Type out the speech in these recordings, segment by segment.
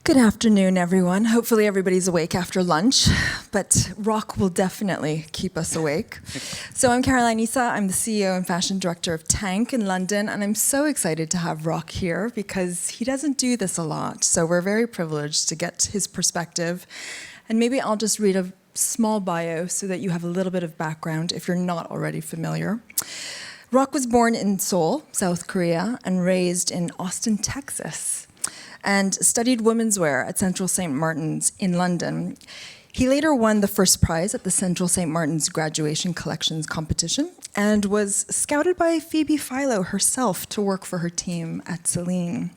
Good afternoon, everyone. Hopefully everybody's awake after lunch, but Rok will definitely keep us awake. So I'm Caroline Issa. I'm the CEO and fashion director of Tank in London, and I'm so excited to have Rok here because he doesn't do this a lot. So we're very privileged to get his perspective. And maybe I'll just read a small bio so that you have a little bit of background if you're not already familiar. Rok was born in Seoul, South Korea, and raised in Austin, Texas, and studied women's wear at Central St. Martin's in London. He later won the first prize at the Central St. Martin's Graduation Collections competition and was scouted by Phoebe Philo herself to work for her team at Celine.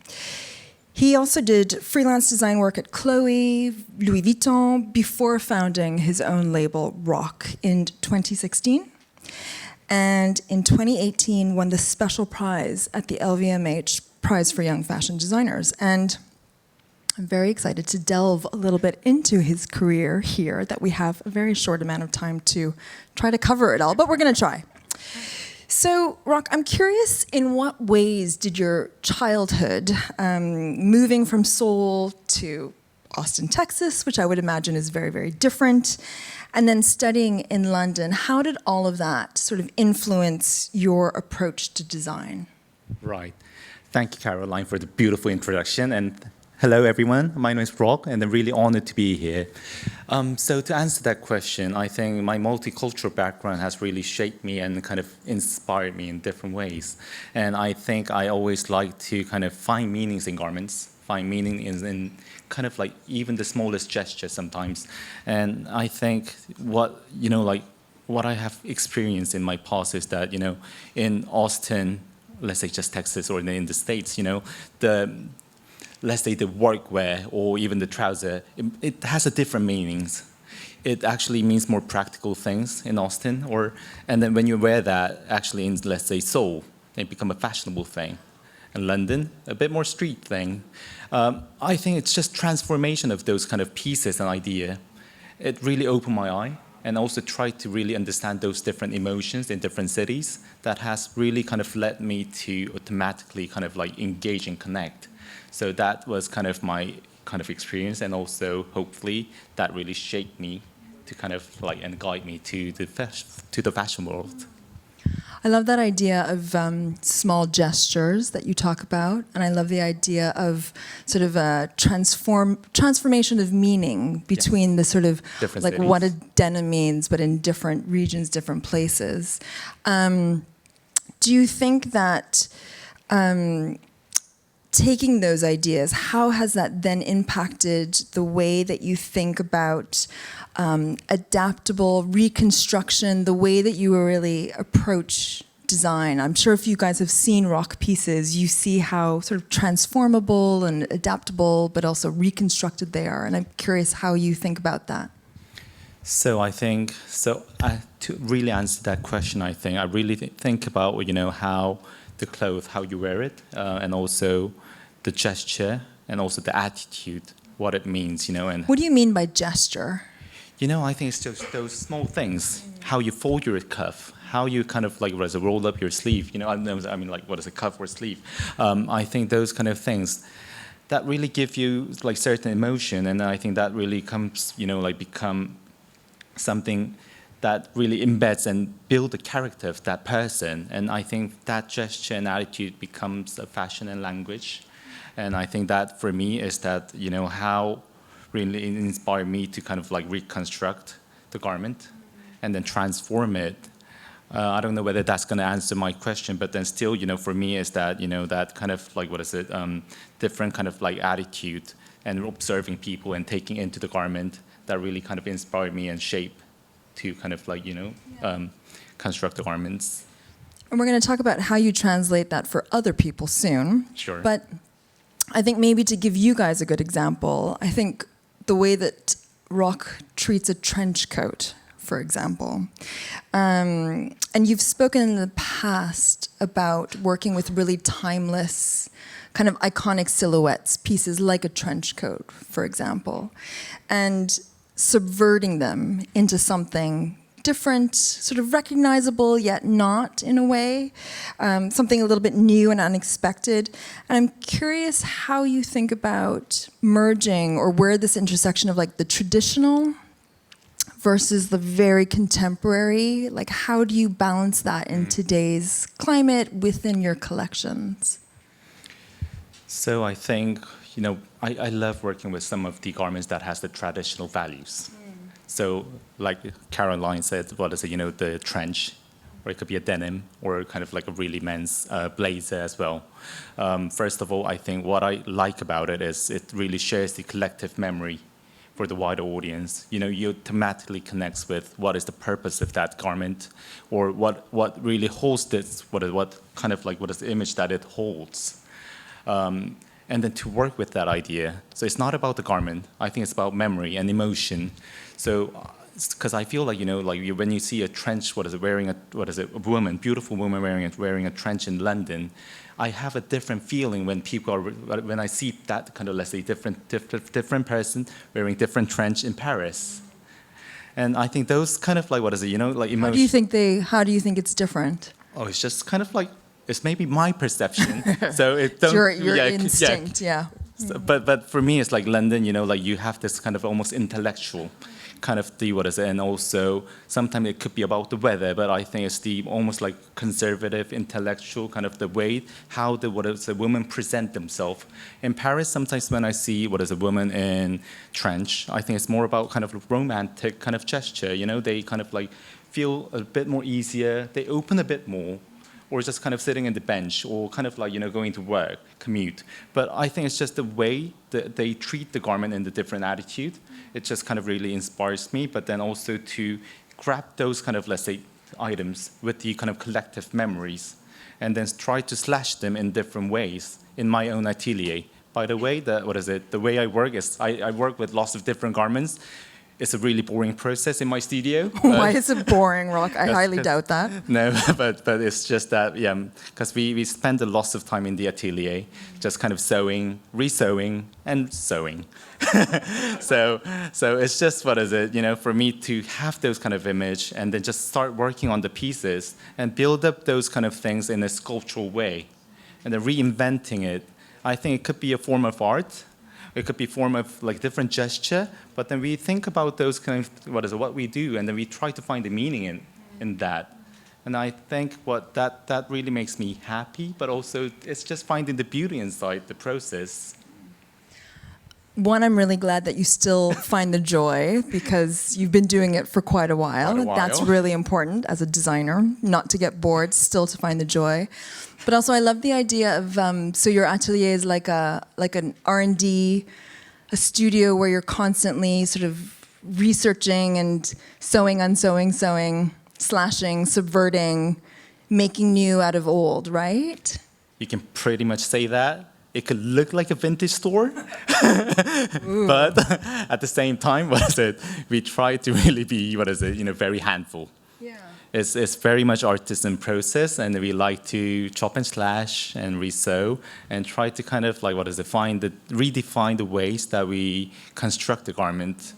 He also did freelance design work at Chloe, Louis Vuitton, before founding his own label, ROKH, in 2016. And in 2018, won the special prize at the LVMH Prize for Young Fashion Designers. And I'm very excited to delve a little bit into his career here, that we have a very short amount of time to try to cover it all, but we're going to try. So, Rok, I'm curious, in what ways did your childhood, moving from Seoul to Austin, Texas, which I would imagine is very, very different, and then studying in London, how did all of that sort of influence your approach to design? Right. Thank you, Caroline, for the beautiful introduction. And hello, everyone. My name is Rok, and I'm really honored to be here. So to answer that question, I think my multicultural background has really shaped me and kind of inspired me in different ways. And I think I always like to kind of find meanings in garments, find meaning in kind of like even the smallest gesture sometimes. And I think what I have experienced in my past is that, in Austin, let's say just Texas or in the States, let's say the workwear or even the trouser, it has a different meanings. It actually means more practical things in Austin, and then when you wear that, actually in, let's say, Seoul, it become a fashionable thing. In London, a bit more street thing. I think it's just transformation of those kind of pieces and idea. It really opened my eye, and also tried to really understand those different emotions in different cities. That has really kind of led me to automatically kind of like engage and connect. So that was kind of my kind of experience, and also hopefully that really shaped me to kind of like and guide me to the fashion world. I love that idea of small gestures that you talk about, and I love the idea of sort of a transformation of meaning between the sort of different like cities. What a denim means, but in different regions, different places. Do you think that taking those ideas, how has that then impacted the way that you think about adaptable reconstruction, the way that you really approach design? I'm sure if you guys have seen Rok pieces, you see how sort of transformable and adaptable, but also reconstructed they are. And I'm curious how you think about that. So I think, to really answer that question, I think I really think about, how the clothes, how you wear it, and also the gesture, and also the attitude, what it means, and What do you mean by gesture? I think it's just those small things, how you fold your cuff, how you kind of like roll up your sleeve, I mean, like, what is a cuff or sleeve? I think those kind of things that really give you like certain emotion, and I think that really comes, become something that really embeds and build the character of that person. And I think that gesture and attitude becomes a fashion and language. And I think that for me is that, how really inspired me to kind of like reconstruct the garment and then transform it. I don't know whether that's going to answer my question, but then still, for me is that, that kind of like, different kind of like attitude and observing people and taking into the garment that really kind of inspired me and shaped to kind of like, construct the garments. And we're going to talk about how you translate that for other people soon. Sure. But I think maybe to give you guys a good example, I think the way that Rok treats a trench coat, for example. And you've spoken in the past about working with really timeless, kind of iconic silhouettes, pieces like a trench coat, for example, and subverting them into something different, sort of recognizable yet not in a way, something a little bit new and unexpected. And I'm curious how you think about merging or where this intersection of like the traditional versus the very contemporary, like how do you balance that in today's climate within your collections? So I think, I love working with some of the garments that has the traditional values. So like Caroline said, the trench, or it could be a denim, or kind of like a really men's blazer as well. First of all, I think what I like about it is it really shares the collective memory for the wider audience. You automatically connects with what is the purpose of that garment, or what really holds this, what is the image that it holds. And then to work with that idea. So it's not about the garment. I think it's about memory and emotion. So, because I feel like, when you see a trench, a woman, beautiful woman wearing a trench in London, I have a different feeling when I see that kind of, let's say, different person wearing different trench in Paris. And I think those kind of emotion. How do you think it's different? Oh, it's just kind of like, it's maybe my perception. So your instinct, yeah. So, but for me, it's like London, you have this kind of almost intellectual kind of and also sometimes it could be about the weather, but I think it's the almost like conservative, intellectual kind of the way how the women present themselves. In Paris, sometimes when I see a woman in trench, I think it's more about kind of romantic kind of gesture, they kind of like feel a bit more easier, they open a bit more, or just kind of sitting in the bench, or kind of like, going to work, commute. But I think it's just the way that they treat the garment in the different attitude. It just kind of really inspires me, but then also to grab those kind of, let's say, items with the kind of collective memories, and then try to slash them in different ways in my own atelier. By the way, the way I work is I work with lots of different garments. It's a really boring process in my studio. Why is it boring, Rok? I highly doubt that. No, but it's just that, because we spend a lot of time in the atelier, just kind of sewing, resewing, and sewing. So it's just, for me to have those kind of image and then just start working on the pieces and build up those kind of things in a sculptural way and then reinventing it. I think it could be a form of art. It could be form of like different gesture, but then we think about those kind of what we do, and then we try to find the meaning in that. And I think that really makes me happy, but also it's just finding the beauty inside the process. One, I'm really glad that you still find the joy because you've been doing it for quite a while. That's really important as a designer, not to get bored, still to find the joy. But also, I love the idea of so your atelier is like an R&D, a studio where you're constantly sort of researching and sewing, unsewing, sewing, slashing, subverting, making new out of old, right? You can pretty much say that. It could look like a vintage store, but at the same time, we try to really be very handful. Yeah. It's very much artisan process, and we like to chop and slash and resew and try to kind of redefine the ways that we construct the garment.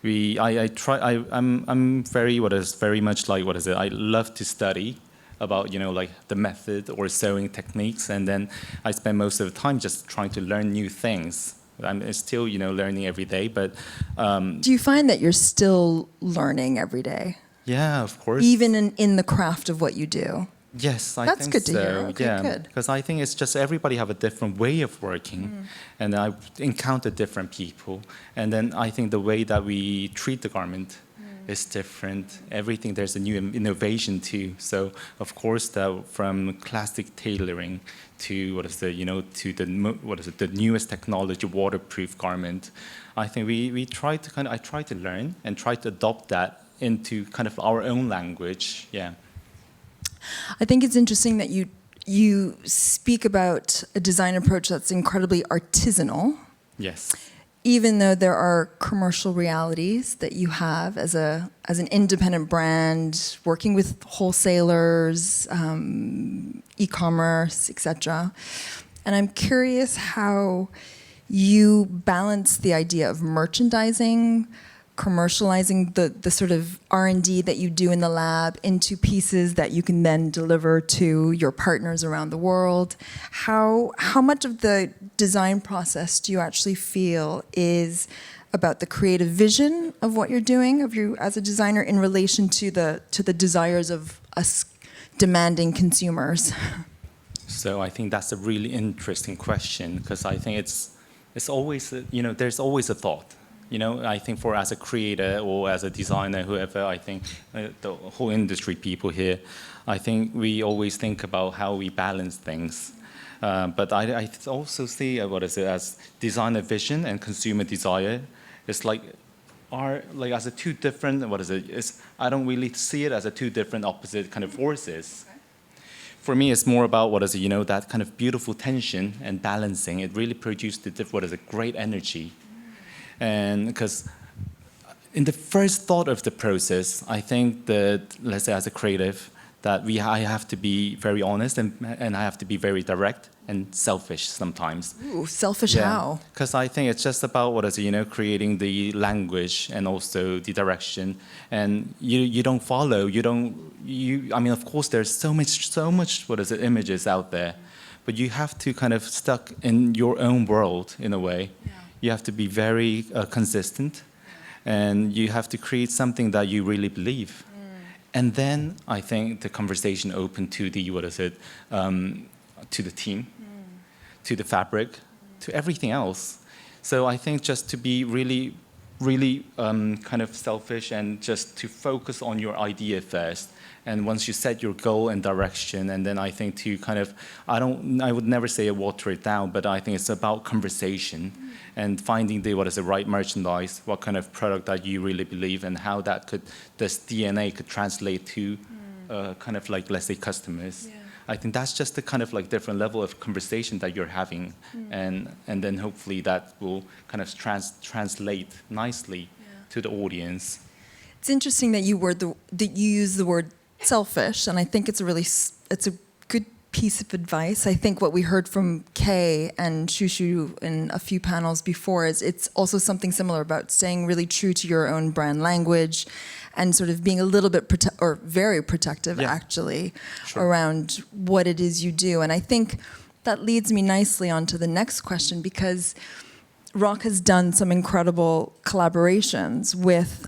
I'm very much I love to study about the method or sewing techniques, and then I spend most of the time just trying to learn new things. I'm still learning every day, but do you find that you're still learning every day? Yeah, of course. Even in the craft of what you do? Yes, I think so. That's good to hear. Okay, yeah, good. because I think it's just everybody have a different way of working, and I encounter different people, and then I think the way that we treat the garment is different. Everything, there's a new innovation too. So of course, from classic tailoring to the newest technology, waterproof garment. I think I try to learn and try to adopt that into kind of our own language. Yeah. I think it's interesting that you speak about a design approach that's incredibly artisanal. Yes. Even though there are commercial realities that you have as an independent brand, working with wholesalers, e-commerce, etc. And I'm curious how you balance the idea of merchandising, commercializing the sort of R&D that you do in the lab into pieces that you can then deliver to your partners around the world. How much of the design process do you actually feel is about the creative vision of what you're doing, of you as a designer, in relation to the desires of us demanding consumers? So I think that's a really interesting question, because I think it's always, there's always a thought. I think for as a creator or as a designer, whoever, I think the whole industry people here, I think we always think about how we balance things. But I also see, as designer vision and consumer desire. It's as a two different, I don't really see it as a two different opposite kind of forces. Okay. For me, it's more about, that kind of beautiful tension and balancing. It really produced great energy. And because in the first thought of the process, I think that, let's say as a creative, that I have to be very honest and I have to be very direct and selfish sometimes. Ooh, selfish how? Because I think it's just about creating the language and also the direction, and you don't follow. I mean, of course, there's so much images out there, but you have to kind of stuck in your own world in a way. Yeah. You have to be very consistent, and you have to create something that you really believe. And then I think the conversation opened to the to the team, to the fabric, to everything else. So I think just to be really, really kind of selfish and just to focus on your idea first. And once you set your goal and direction, and then I think to kind of, I would never say water it down, but I think it's about conversation and finding the right merchandise, what kind of product that you really believe, and how this DNA could translate to kind of let's say customers. Yeah. I think that's just the kind of different level of conversation that you're having, and then hopefully that will kind of translate nicely to the audience. It's interesting that you use the word selfish, and I think it's a good piece of advice. I think what we heard from Kay and Shushu in a few panels before is it's also something similar about staying really true to your own brand language and sort of being a little bit very protective actually around what it is you do. And I think that leads me nicely onto the next question, because ROKH has done some incredible collaborations with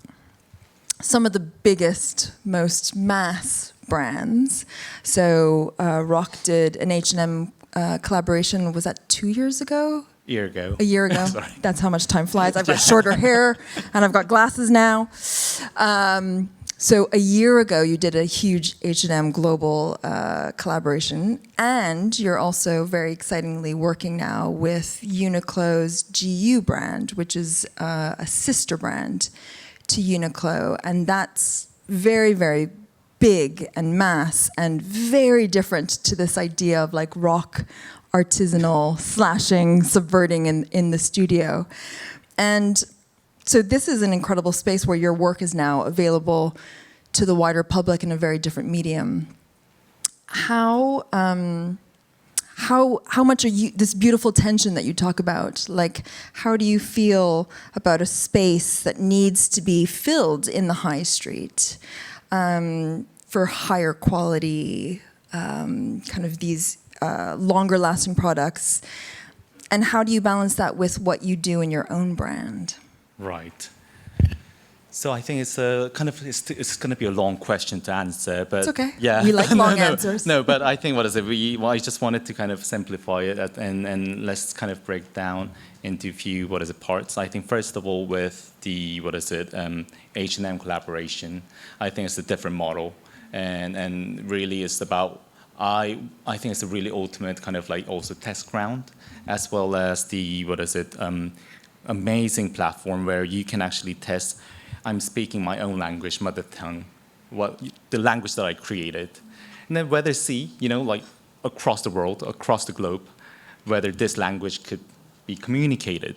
some of the biggest, most mass brands. So ROKH did an H&M collaboration, was that 2 years ago? A year ago. A year ago. Sorry. That's how much time flies. I've got shorter hair and I've got glasses now. So a year ago, you did a huge H&M global collaboration, and you're also very excitingly working now with Uniqlo's GU brand, which is a sister brand to Uniqlo, and that's very, very big and mass and very different to this idea of ROKH artisanal slashing, subverting in the studio. And so this is an incredible space where your work is now available to the wider public in a very different medium. How much are you, this beautiful tension that you talk about, how do you feel about a space that needs to be filled in the high street for higher quality, kind of these longer lasting products, and how do you balance that with what you do in your own brand? Right. So I think it's it's going to be a long question to answer, but it's okay. Yeah, you like long answers. No, but I think I just wanted to kind of simplify it and let's kind of break down into a few parts. I think first of all with the H&M collaboration, I think it's a different model, and really it's about I think it's a really ultimate kind of also test ground, as well as the amazing platform where you can actually test. I'm speaking my own language, mother tongue, the language that I created. And then whether across the world, across the globe, whether this language could be communicated.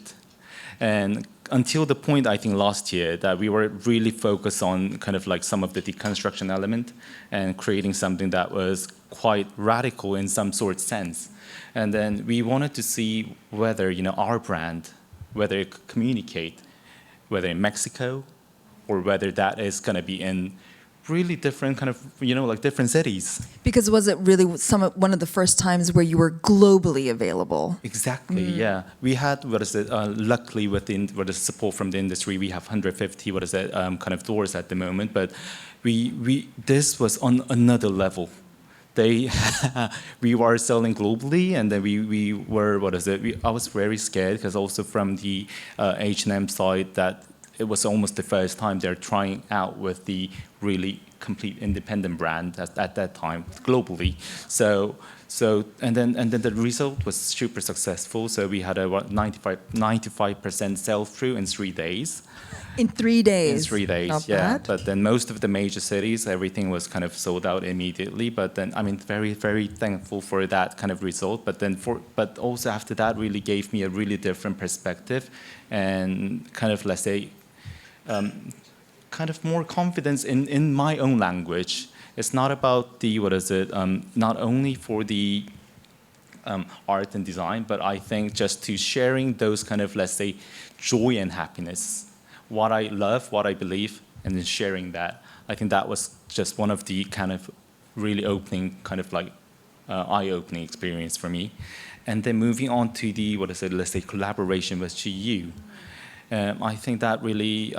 And until the point, I think last year, that we were really focused on kind of some of the deconstruction element and creating something that was quite radical in some sort of sense. And then we wanted to see whether, our brand, whether it could communicate, whether in Mexico, or whether that is going to be in really different kind of, like different cities. Because was it really one of the first times where you were globally available? Exactly, yeah. We had, luckily with the support from the industry, we have 150, kind of doors at the moment, but this was on another level. We were selling globally, and then we were, I was very scared, because also from the H&M side, that it was almost the first time they're trying out with the really complete independent brand at that time globally. And then the result was super successful. So we had a 95% sell through in 3 days. In 3 days. In 3 days, Not yeah. bad. But then most of the major cities, everything was kind of sold out immediately. But then, I mean, very, very thankful for that kind of result. But also after that, really gave me a really different perspective, and kind of, let's say, kind of more confidence in my own language. It's not about the, not only for the art and design, but I think just to sharing those kind of, let's say, joy and happiness, what I love, what I believe, and then sharing that. I think that was just one of the kind of really opening, kind of like eye-opening experience for me. And then moving on to the, let's say, collaboration with GU. I think that really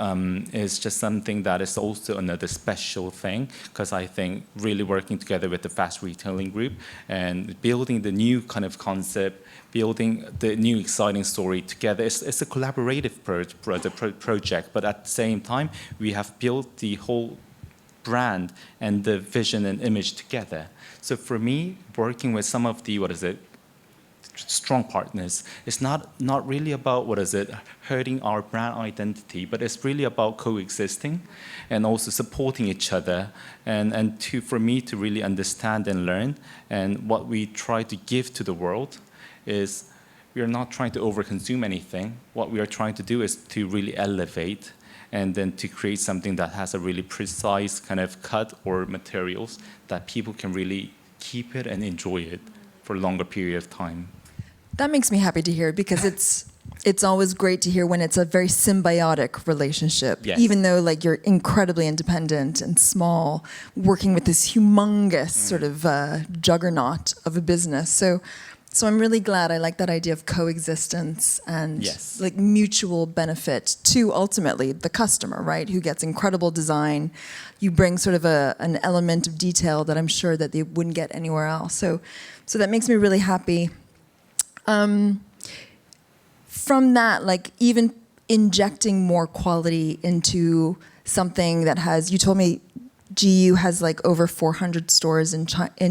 is just something that is also another special thing, because I think really working together with the fast retailing group and building the new kind of concept, building the new exciting story together, it's a collaborative project, but at the same time, we have built the whole brand and the vision and image together. So for me, working with some of the, strong partners, it's not really about, hurting our brand identity, but it's really about coexisting and also supporting each other, and for me to really understand and learn. And what we try to give to the world is, we are not trying to overconsume anything. What we are trying to do is to really elevate, and then to create something that has a really precise kind of cut or materials that people can really keep it and enjoy it for a longer period of time. That makes me happy to hear, because it's always great to hear when it's a very symbiotic relationship. Yes. Even though like you're incredibly independent and small, working with this humongous sort of juggernaut of a business. So I'm really glad. I like that idea of coexistence and Yes. like mutual benefit to ultimately the customer, right? Who gets incredible design. You bring sort of an element of detail that I'm sure that they wouldn't get anywhere else. So that makes me really happy. From that, like even injecting more quality into something that has, you told me GU has like over 400 stores in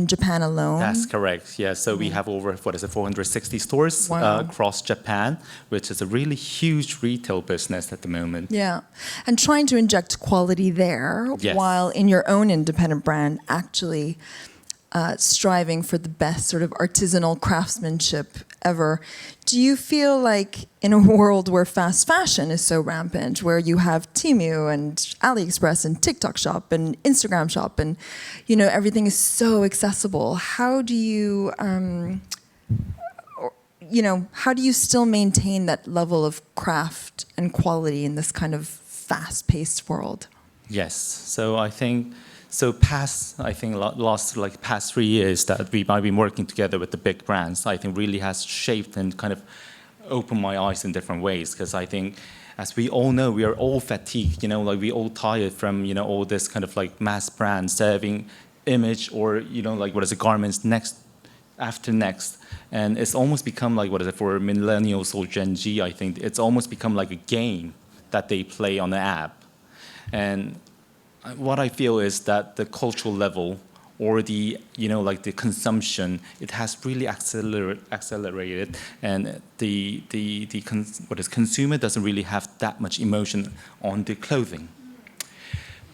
Japan alone. That's correct, yeah. So we have over, 460 stores Wow. across Japan, which is a really huge retail business at the moment. Yeah, and trying to inject quality there, Yes. while in your own independent brand actually striving for the best sort of artisanal craftsmanship ever. Do you feel like in a world where fast fashion is so rampant, where you have Temu and AliExpress and TikTok shop and Instagram shop and, everything is so accessible, how do you, how do you still maintain that level of craft and quality in this kind of fast-paced world? Yes, so I think, last past 3 years that we might be working together with the big brands, I think really has shaped and kind of opened my eyes in different ways. Because I think, as we all know, we are all fatigued, we all tired from, all this kind of like mass brand serving image or, garments next after next. And it's almost become like, for millennials or Gen Z, I think it's almost become like a game that they play on the app. And what I feel is that the cultural level or the, the consumption, it has really accelerated, and the consumer doesn't really have that much emotion on the clothing.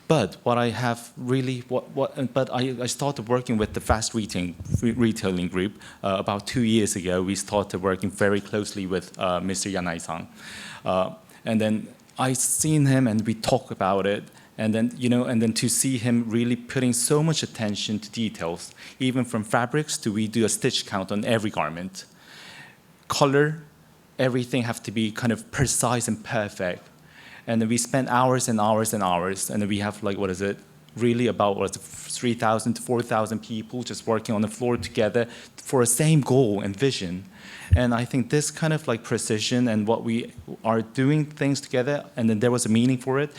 But what I have really, I started working with the fast retailing group about 2 years ago. We started working very closely with Mr. Yanai-san, and then I seen him and we talk about it. And then to see him really putting so much attention to details, even from fabrics to we do a stitch count on every garment. Color, everything have to be kind of precise and perfect. And then we spend hours and hours and hours, and then we have like, really about 3,000 to 4,000 people just working on the floor together for a same goal and vision. And I think this kind of like precision and what we are doing things together, and then there was a meaning for it.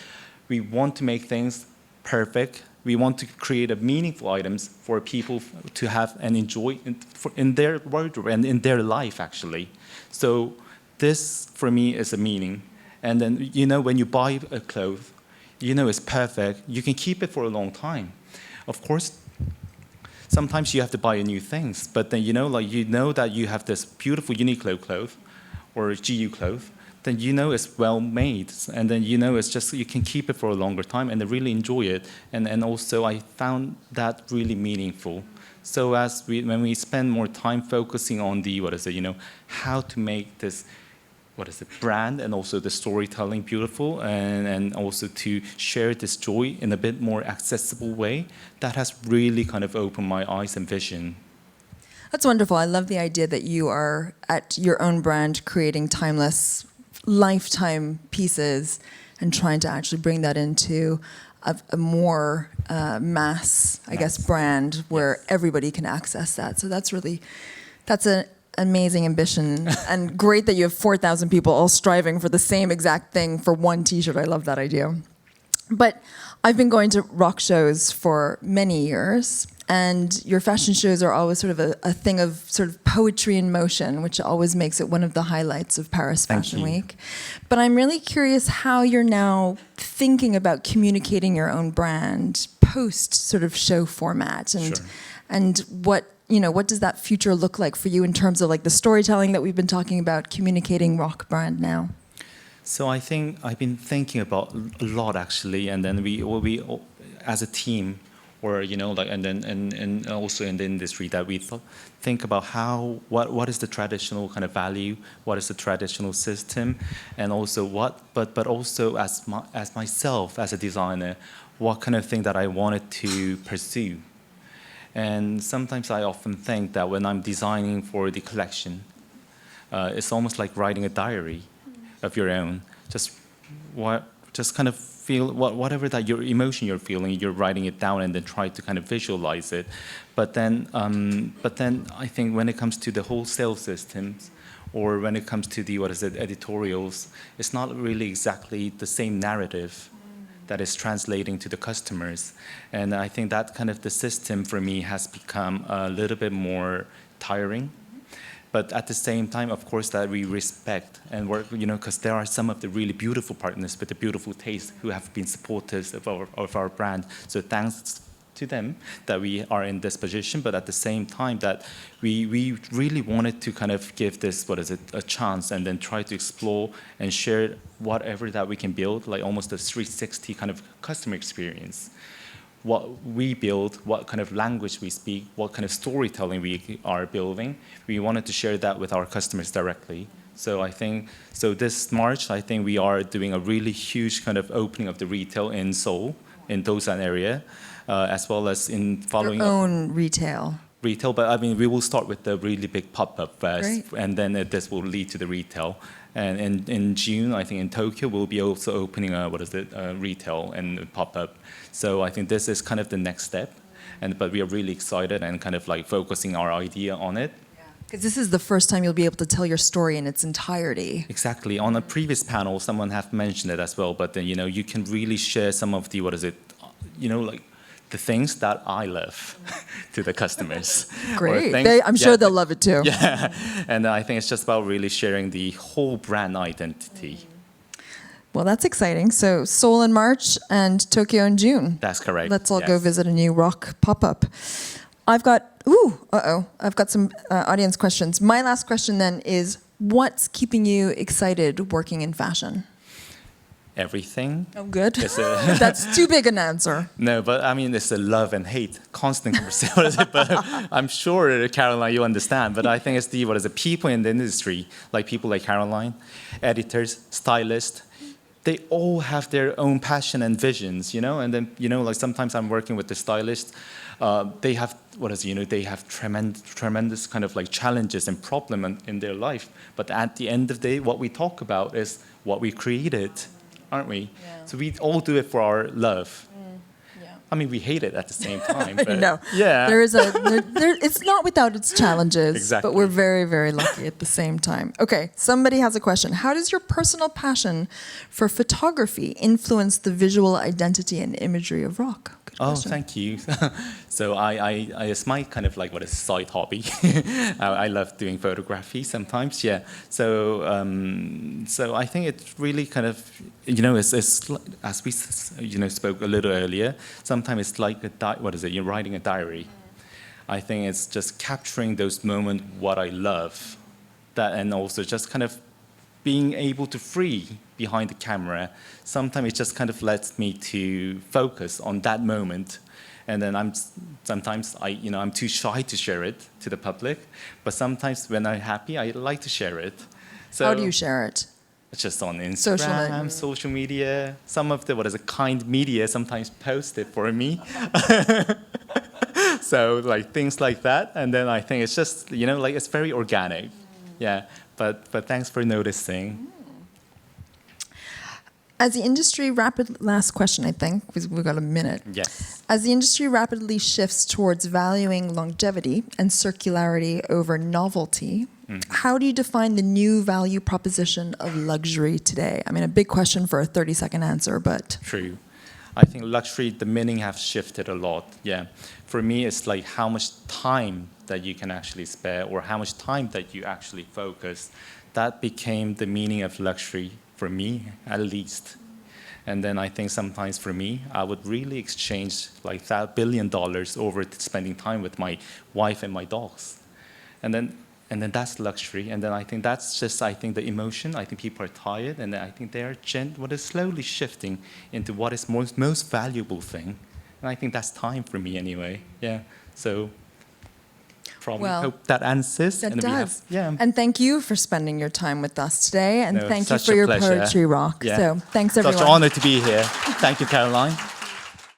We want to make things perfect. We want to create a meaningful items for people to have and enjoy in their wardrobe and in their life, actually. So this, for me, is a meaning. And then, when you buy a cloth, it's perfect. You can keep it for a long time. Of course, sometimes you have to buy new things, but then, that you have this beautiful Uniqlo cloth or GU cloth, then it's well made, and then it's just you can keep it for a longer time and really enjoy it. And also I found that really meaningful. So when we spend more time focusing on the how to make this brand and also the storytelling beautiful, and also to share this joy in a bit more accessible way, that has really kind of opened my eyes and vision. That's wonderful. I love the idea that you are at your own brand creating timeless lifetime pieces and trying to actually bring that into a more mass, I guess, brand where everybody can access that. So that's an amazing ambition and great that you have 4,000 people all striving for the same exact thing for one T-shirt. I love that idea. But I've been going to ROKH shows for many years, and your fashion shows are always sort of a thing of sort of poetry in motion, which always makes it one of the highlights of Paris Fashion Week. But I'm really curious how you're now thinking about communicating your own brand post sort of show format, and what does that future look like for you in terms of like the storytelling that we've been talking about, communicating ROKH brand now? So I think I've been thinking about a lot, actually, and then we as a team, or and also in the industry, that we think about what is the traditional kind of value, what is the traditional system, and also but also as myself as a designer, what kind of thing that I wanted to pursue. And sometimes I often think that when I'm designing for the collection, it's almost like writing a diary of your own. Just kind of feel whatever that your emotion you're feeling, you're writing it down and then try to kind of visualize it. But then I think when it comes to the wholesale systems, or when it comes to the editorials, it's not really exactly the same narrative that is translating to the customers. And I think that kind of the system for me has become a little bit more tiring. But at the same time, of course, that we respect and work, because there are some of the really beautiful partners with the beautiful taste who have been supporters of our brand. So thanks to them that we are in this position. But at the same time, that we really wanted to kind of give this a chance, and then try to explore and share whatever that we can build, like almost a 360 kind of customer experience. What we build, what kind of language we speak, what kind of storytelling we are building, we wanted to share that with our customers directly. So this March, I think we are doing a really huge kind of opening of the retail in Seoul, in Dosan area, as well as in following your own retail. But I mean, we will start with the really big pop-up first, and then this will lead to the retail. And in June, I think in Tokyo, we'll be also opening a retail and pop-up. So I think this is kind of the next step, but we are really excited and kind of like focusing our idea on it. Because this is the first time you'll be able to tell your story in its entirety. Exactly. On a previous panel, someone have mentioned it as well, but then you can really share some of the the things that I love to the customers. Great. I'm sure they'll love it too. Yeah. And I think it's just about really sharing the whole brand identity. Well, that's exciting. So Seoul in March and Tokyo in June. That's correct. Let's all go visit a new ROKH pop-up. I've got some audience questions. My last question then is, what's keeping you excited working in fashion? Everything. Oh, good. That's too big an answer. No, but I mean, it's a love and hate, constant conversation. But I'm sure, Caroline, you understand. But I think it's the people in the industry, like people like Caroline, editors, stylists. They all have their own passion and visions, And then, like sometimes I'm working with the stylist. They have they have tremendous kind of like challenges and problems in their life. But at the end of the day, what we talk about is what we created aren't we? Yeah. So we all do it for our love. Yeah. I mean, we hate it at the same time. But No. Yeah. It's not without its challenges, Exactly. but we're very, very lucky at the same time. Okay, somebody has a question. How does your personal passion for photography influence the visual identity and imagery of ROKH? Good Oh, question. thank you. So it's my kind of like what is side hobby. I love doing photography sometimes. Yeah. So I think it's really kind of, it's as we spoke a little earlier. Sometimes it's like you're writing a diary. I think it's just capturing those moments what I love, and also just kind of being able to free behind the camera. Sometimes it just kind of lets me to focus on that moment, and then I'm too shy to share it to the public. But sometimes when I'm happy, I like to share it. So How do you share it? it's just on Instagram, social media. Some of the kind media sometimes post it for me. So like things like that, and then I think it's just it's very organic. Yeah. But thanks for noticing. As the industry last question, I think, because we've got a minute. Yes. As the industry rapidly shifts towards valuing longevity and circularity over novelty, how do you define the new value proposition of luxury today? I mean, a big question for a 30-second answer, but... True. I think luxury, the meaning have shifted a lot. Yeah. For me, it's like how much time that you can actually spare, or how much time that you actually focus. That became the meaning of luxury for me, at least. And then I think sometimes for me, I would really exchange like that $1 billion over spending time with my wife and my dogs. And then that's luxury. And then I think that's just, the emotion. I think people are tired, and I think they are slowly shifting into what is most valuable thing. And I think that's time for me anyway. Yeah. So probably hope that answers. That and does. Yeah. And thank you for spending your time with us today. And No, thank you such for a your pleasure. poetry, ROKH. Yeah. So thanks, everyone. Such an honor to be here. Thank you, Caroline.